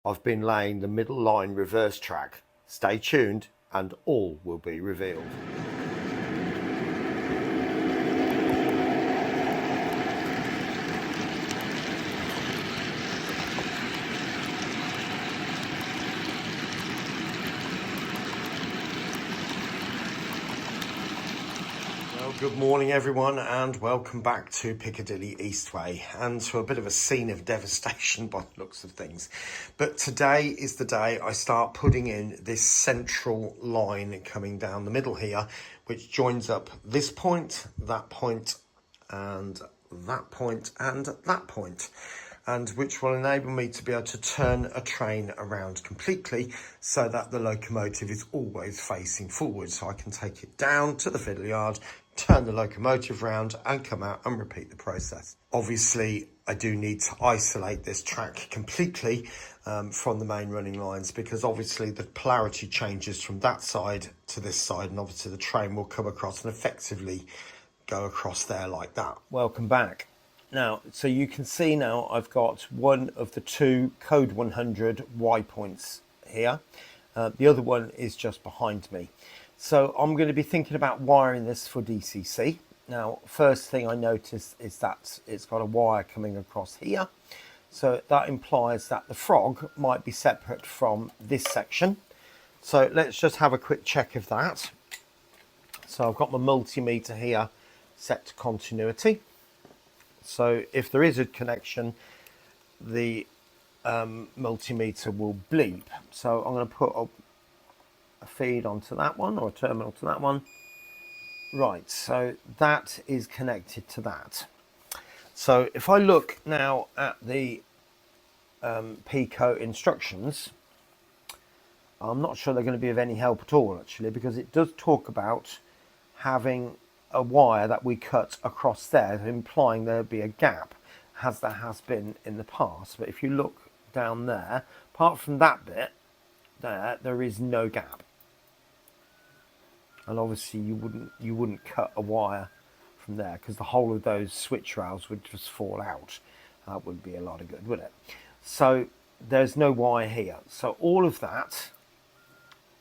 I've been laying the middle line reverse track. Stay tuned and all will be revealed. Good morning everyone and welcome back to Piccadilly Eastway and to a bit of a scene of devastation by the looks of things. But today is the day I start putting in this central line coming down the middle here, which joins up this point, that point and that point and that point, and which will enable me to be able to turn a train around completely so that the locomotive is always facing forward, so I can take it down to the fiddle yard, turn the locomotive round and come out and repeat the process. Obviously, I do need to isolate this track completely from the main running lines, because obviously the polarity changes from that side to this side, and obviously the train will come across and effectively go across there like that. Welcome back. Now, so you can see now I've got one of the two code 100 Y points here. The other one is just behind me. So I'm going to be thinking about wiring this for DCC. Now, first thing I notice is that it's got a wire coming across here. So that implies that the frog might be separate from this section. So let's just have a quick check of that. So I've got my multimeter here set to continuity. So if there is a connection, the multimeter will bleep. So I'm going to put a feed onto that one, or a terminal to that one. Right, so that is connected to that. So if I look now at the Pico instructions, I'm not sure they're going to be of any help at all actually, because it does talk about having a wire that we cut across there, implying there'd be a gap, as there has been in the past. But if you look down there, apart from that bit there is no gap. And obviously you wouldn't cut a wire from there, because the whole of those switch rails would just fall out. That wouldn't be a lot of good, would it? So there's no wire here. So all of that,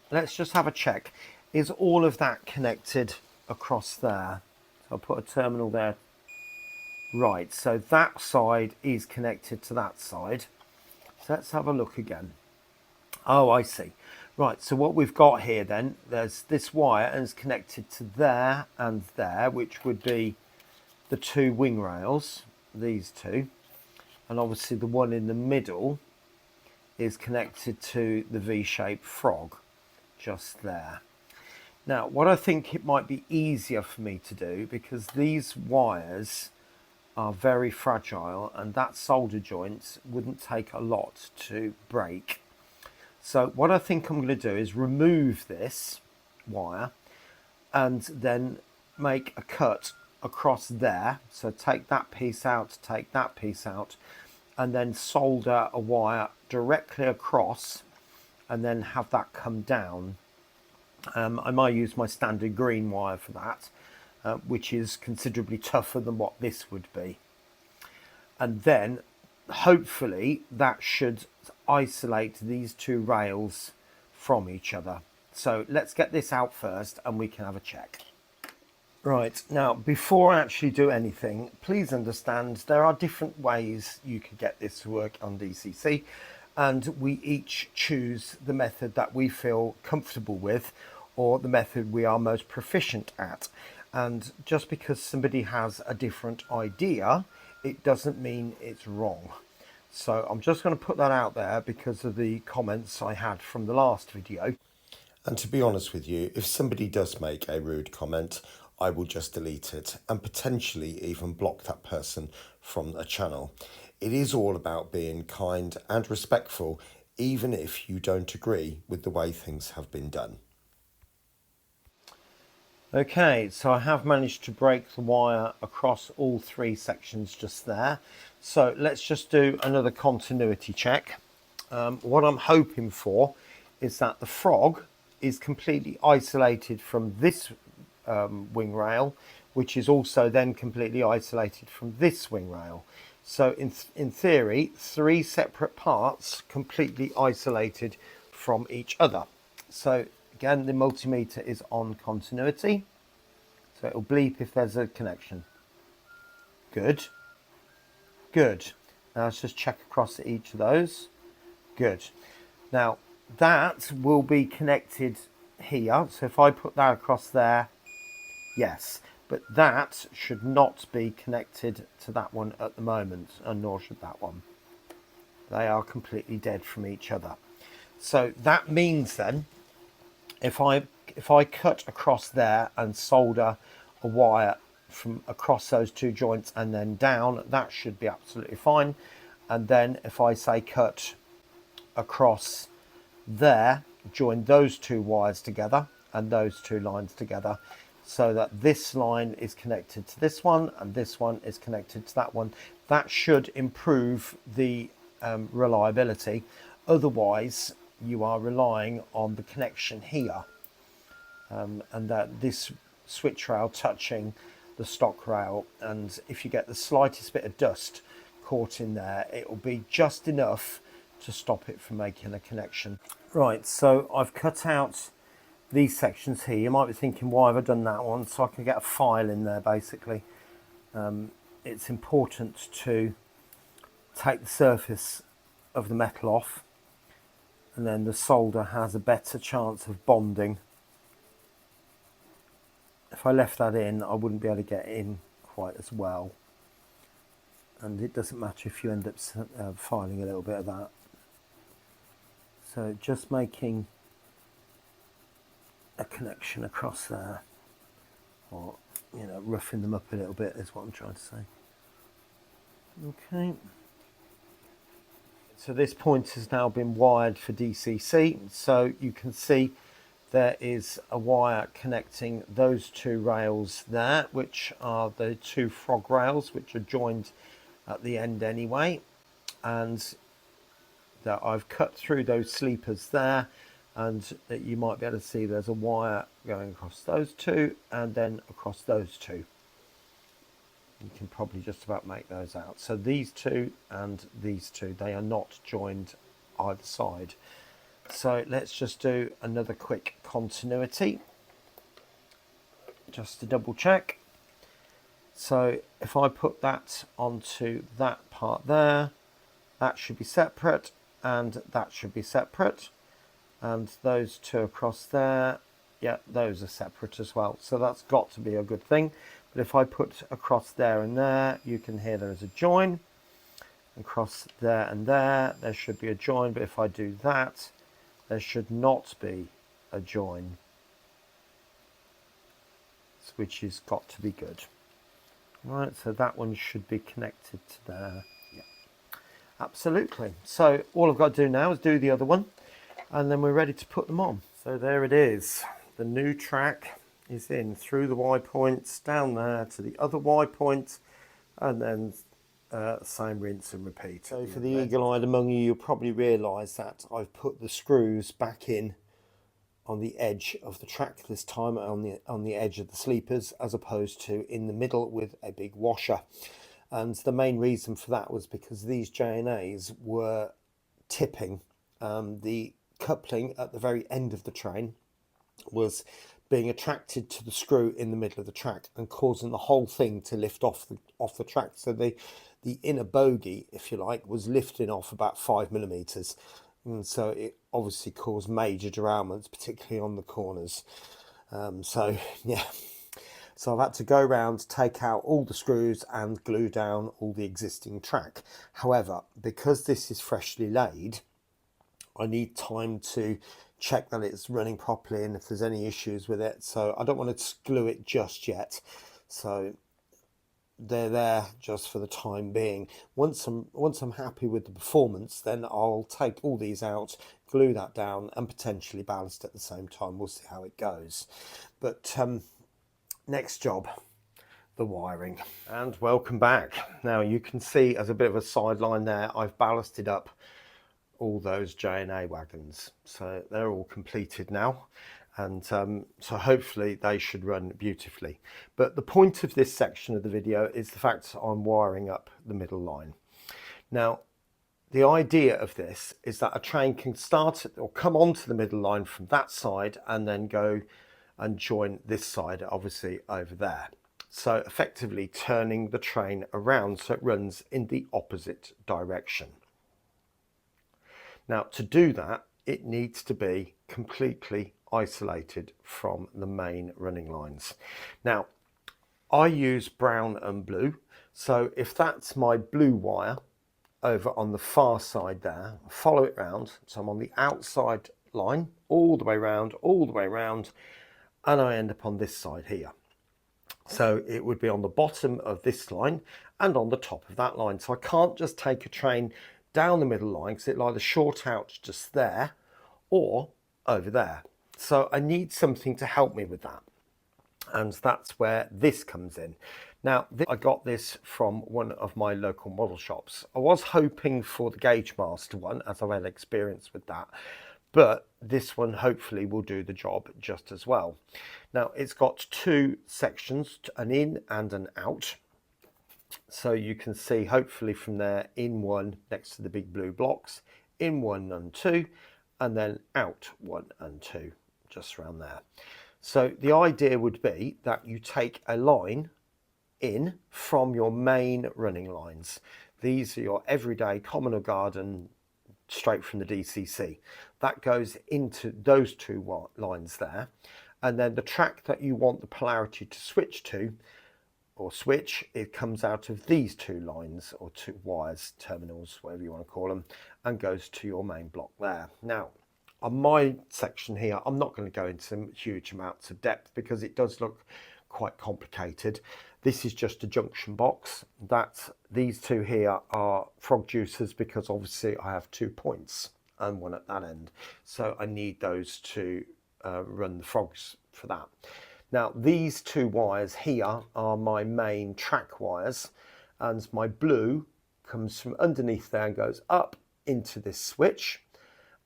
let's just have a check. Is all of that connected across there? So I'll put a terminal there. Right, so that side is connected to that side. So let's have a look again. Oh, I see. Right, so what we've got here then, there's this wire and it's connected to there and there, which would be the two wing rails, these two. And obviously the one in the middle is connected to the V-shaped frog, just there. Now, what I think it might be easier for me to do, because these wires are very fragile and that solder joint wouldn't take a lot to break. So what I think I'm going to do is remove this wire and then make a cut across there. So take that piece out, take that piece out, and then solder a wire directly across and then have that come down. I might use my standard green wire for that, which is considerably tougher than what this would be. And then hopefully that should isolate these two rails from each other. So let's get this out first and we can have a check. Right, now before I actually do anything, please understand there are different ways you could get this to work on DCC, and we each choose the method that we feel comfortable with, or the method we are most proficient at. And just because somebody has a different idea, it doesn't mean it's wrong. So I'm just going to put that out there because of the comments I had from the last video. And to be honest with you, if somebody does make a rude comment, I will just delete it and potentially even block that person from a channel. It is all about being kind and respectful, even if you don't agree with the way things have been done. Okay, so I have managed to break the wire across all three sections just there. So let's just do another continuity check. What I'm hoping for is that the frog is completely isolated from this wing rail, which is also then completely isolated from this wing rail. So in theory, 3 separate parts completely isolated from each other. So again, the multimeter is on continuity. So it'll bleep if there's a connection. Good. Good. Now let's just check across each of those. Good. Now that will be connected here. So if I put that across there, yes. But that should not be connected to that one at the moment, and nor should that one. They are completely dead from each other. So that means then, if I cut across there and solder a wire from across those 2 joints and then down, that should be absolutely fine. And then if I say cut across there, join those 2 wires together and those 2 lines together, so that this line is connected to this one and this one is connected to that one. That should improve the reliability. Otherwise, you are relying on the connection here, and that this switch rail touching the stock rail, and if you get the slightest bit of dust caught in there, it will be just enough to stop it from making a connection. Right, so I've cut out these sections here. You might be thinking, why have I done that one? So I can get a file in there basically. It's important to take the surface of the metal off, and then the solder has a better chance of bonding. If I left that in, I wouldn't be able to get in quite as well, and it doesn't matter if you end up filing a little bit of that. So just making a connection across there, or roughing them up a little bit is what I'm trying to say. Okay, so this point has now been wired for DCC, so you can see there is a wire connecting those 2 rails there, which are the 2 frog rails, which are joined at the end anyway, and that I've cut through those sleepers there, and that you might be able to see there's a wire going across those 2 and then across those 2. You can probably just about make those out. So these 2 and these 2, they are not joined either side. So let's just do another quick continuity just to double check. So if I put that onto that part there, that should be separate and that should be separate, and those 2 across there, yeah, those are separate as well. So that's got to be a good thing. But if I put across there and there, you can hear there is a join. Across there and there should be a join, but if I do that, there should not be a join, which has got to be good. Right, so that one should be connected to there. Yeah, absolutely. So all I've got to do now is do the other one, and then we're ready to put them on. So there it is. The new track is in through the Y points, down there to the other Y point, and then same rinse and repeat. So for the eagle-eyed among you, you'll probably realise that I've put the screws back in on the edge of the track this time, on the edge of the sleepers, as opposed to in the middle with a big washer. And the main reason for that was because these J&As were tipping. The coupling at the very end of the train was being attracted to the screw in the middle of the track and causing the whole thing to lift off the track. So the inner bogie, if you like, was lifting off about 5 millimeters, and so it obviously caused major derailments, particularly on the corners. So yeah, so I've had to go around, take out all the screws and glue down all the existing track. However, because this is freshly laid, I need time to check that it's running properly and if there's any issues with it. So I don't want to glue it just yet. So they're there just for the time being. Once I'm happy with the performance, then I'll take all these out, glue that down, and potentially ballast at the same time. We'll see how it goes. But next job, the wiring. And welcome back. Now you can see, as a bit of a sideline there, I've ballasted up all those J&A wagons. So they're all completed now, and so hopefully they should run beautifully. But the point of this section of the video is the fact that I'm wiring up the middle line. Now, the idea of this is that a train can start or come onto the middle line from that side and then go and join this side, obviously over there. So effectively turning the train around so it runs in the opposite direction. Now, to do that, it needs to be completely isolated from the main running lines. Now, I use brown and blue. So if that's my blue wire over on the far side there, follow it round. So I'm on the outside line, all the way round, and I end up on this side here. So it would be on the bottom of this line and on the top of that line. So I can't just take a train down the middle line because it'll either short out just there or over there. So I need something to help me with that. And that's where this comes in. Now, I got this from one of my local model shops. I was hoping for the Gauge Master one, as I've had experience with that, but this one hopefully will do the job just as well. Now, it's got two sections, an in and an out. So you can see hopefully from there, in one next to the big blue blocks, in 1 and 2, and then out 1 and 2, just around there. So the idea would be that you take a line in from your main running lines. These are your everyday common or garden, straight from the DCC. That goes into those two lines there. And then the track that you want the polarity to switch to, or switch, it comes out of these two lines, or two wires, terminals, whatever you want to call them, and goes to your main block there. Now, on my section here, I'm not going to go into huge amounts of depth because it does look quite complicated. This is just a junction box. These two here are frog juicers because obviously I have 2 points and one at that end. So I need those to run the frogs for that. Now, these 2 wires here are my main track wires, and my blue comes from underneath there and goes up into this switch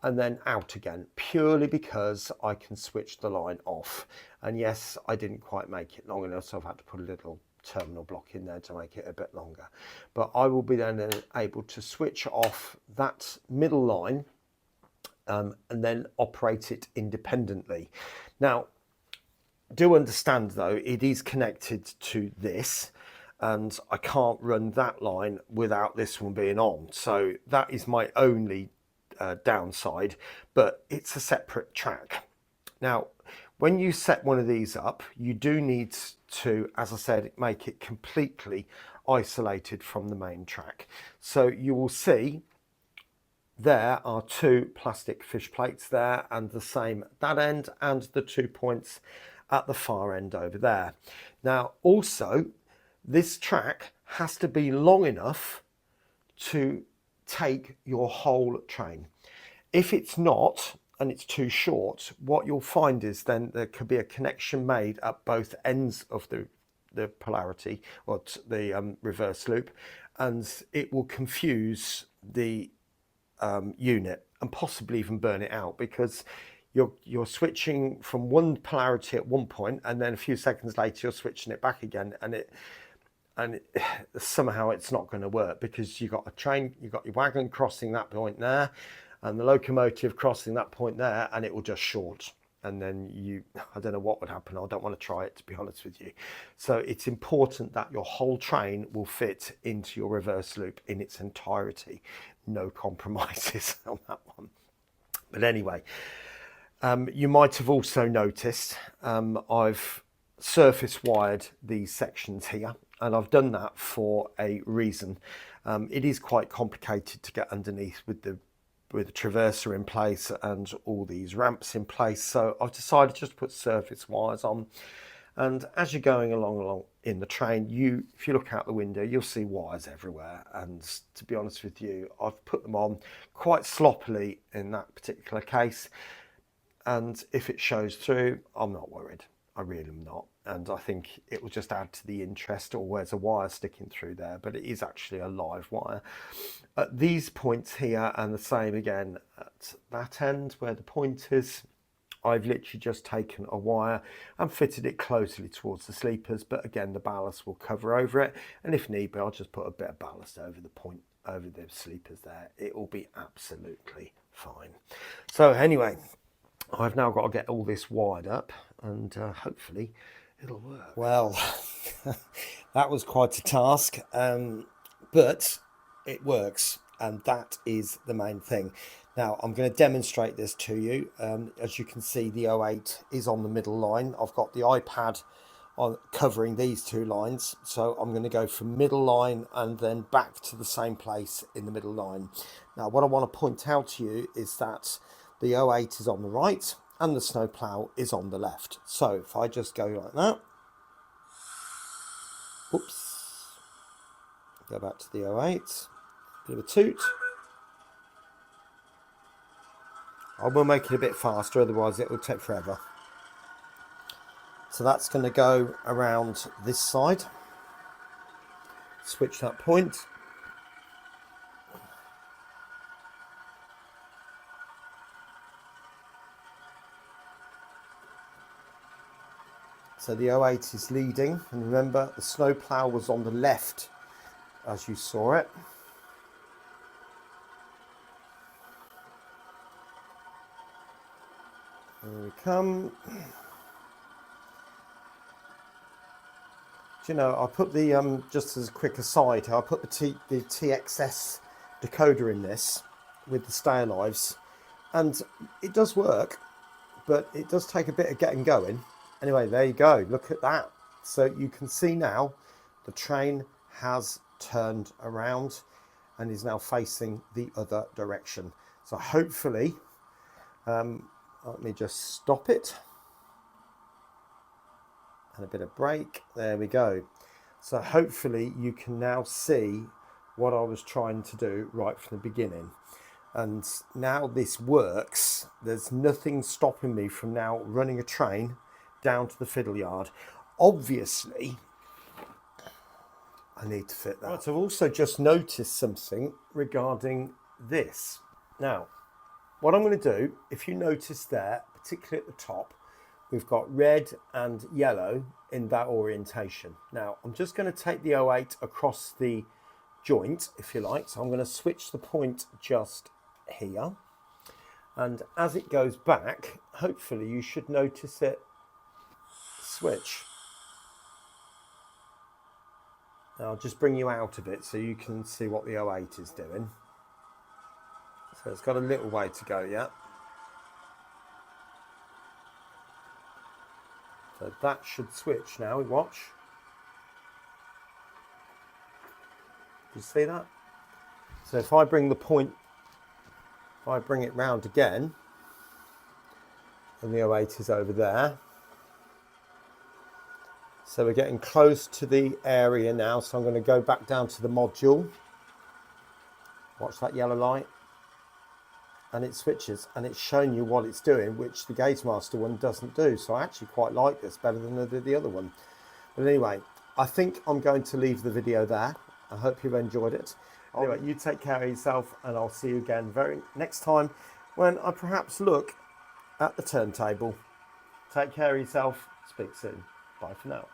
and then out again, purely because I can switch the line off. And yes, I didn't quite make it long enough, so I've had to put a little terminal block in there to make it a bit longer. But I will be then able to switch off that middle line and then operate it independently. Now, do understand though, it is connected to this, and I can't run that line without this one being on. So that is my only downside, but it's a separate track. Now, when you set one of these up, you do need to, as I said, make it completely isolated from the main track. So you will see there are 2 plastic fish plates there, and the same at that end, and the 2 points at the far end over there. Now, also, this track has to be long enough to take your whole train. If it's not, and it's too short, what you'll find is then there could be a connection made at both ends of the polarity, or the reverse loop, and it will confuse the unit and possibly even burn it out, because you're switching from one polarity at one point, and then a few seconds later you're switching it back again, and somehow it's not going to work, because you've got a train, you've got your wagon crossing that point there, and the locomotive crossing that point there, and it will just short. And then I don't know what would happen. I don't want to try it, to be honest with you. So it's important that your whole train will fit into your reverse loop in its entirety. No compromises on that one. But anyway, you might have also noticed I've surface wired these sections here, and I've done that for a reason. It is quite complicated to get underneath with the traverser in place and all these ramps in place, so I've decided just to put surface wires on. And as you're going along in the train, if you look out the window, you'll see wires everywhere, and to be honest with you, I've put them on quite sloppily in that particular case, and if it shows through, I'm not worried. I really am not. And I think it will just add to the interest. Or where's a wire sticking through there, but it is actually a live wire. At these points here, and the same again at that end where the point is, I've literally just taken a wire and fitted it closely towards the sleepers, but again the ballast will cover over it, and if need be I'll just put a bit of ballast over the point, over the sleepers there. It will be absolutely fine. So anyway, I've now got to get all this wired up, and hopefully it'll work. Well, that was quite a task, but it works, and that is the main thing. Now I'm going to demonstrate this to you. As you can see, the 08 is on the middle line. I've got the iPad on covering these two lines, so I'm going to go from middle line and then back to the same place in the middle line. Now what I want to point out to you is that the 08 is on the right and the snowplow is on the left. So if I just go like that, oops, go back to the 08, bit of a toot. I will make it a bit faster, otherwise it will take forever. So that's going to go around this side. Switch that point. So the 08 is leading, and remember the snowplow was on the left as you saw it. Here we come. Do you know, I put the, just as a quick aside, I put the TXS decoder in this with the stay alives, and it does work, but it does take a bit of getting going. Anyway, there you go, look at that. So you can see now the train has turned around and is now facing the other direction. So hopefully, let me just stop it. And a bit of brake. There we go. So hopefully you can now see what I was trying to do right from the beginning. And now this works. There's nothing stopping me from now running a train down to the Fiddle yard. Obviously, I need to fit that. Right, I've also just noticed something regarding this. Now, what I'm going to do, if you notice there, particularly at the top, we've got red and yellow in that orientation. Now, I'm just going to take the 08 across the joint, if you like. So I'm going to switch the point just here. And as it goes back, hopefully you should notice it switch. Now, I'll just bring you out of it so you can see what the 08 is doing. So it's got a little way to go yet. So that should switch now, watch. Do you see that? So if I bring the point, if I bring it round again, and the 08 is over there. So we're getting close to the area now, so I'm going to go back down to the module. Watch that yellow light. And it switches, and it's showing you what it's doing, which the Gauge Master one doesn't do. So I actually quite like this better than the other one. But anyway, I think I'm going to leave the video there. I hope you've enjoyed it. Anyway, you take care of yourself, and I'll see you again next time when I perhaps look at the turntable. Take care of yourself. Speak soon. Bye for now.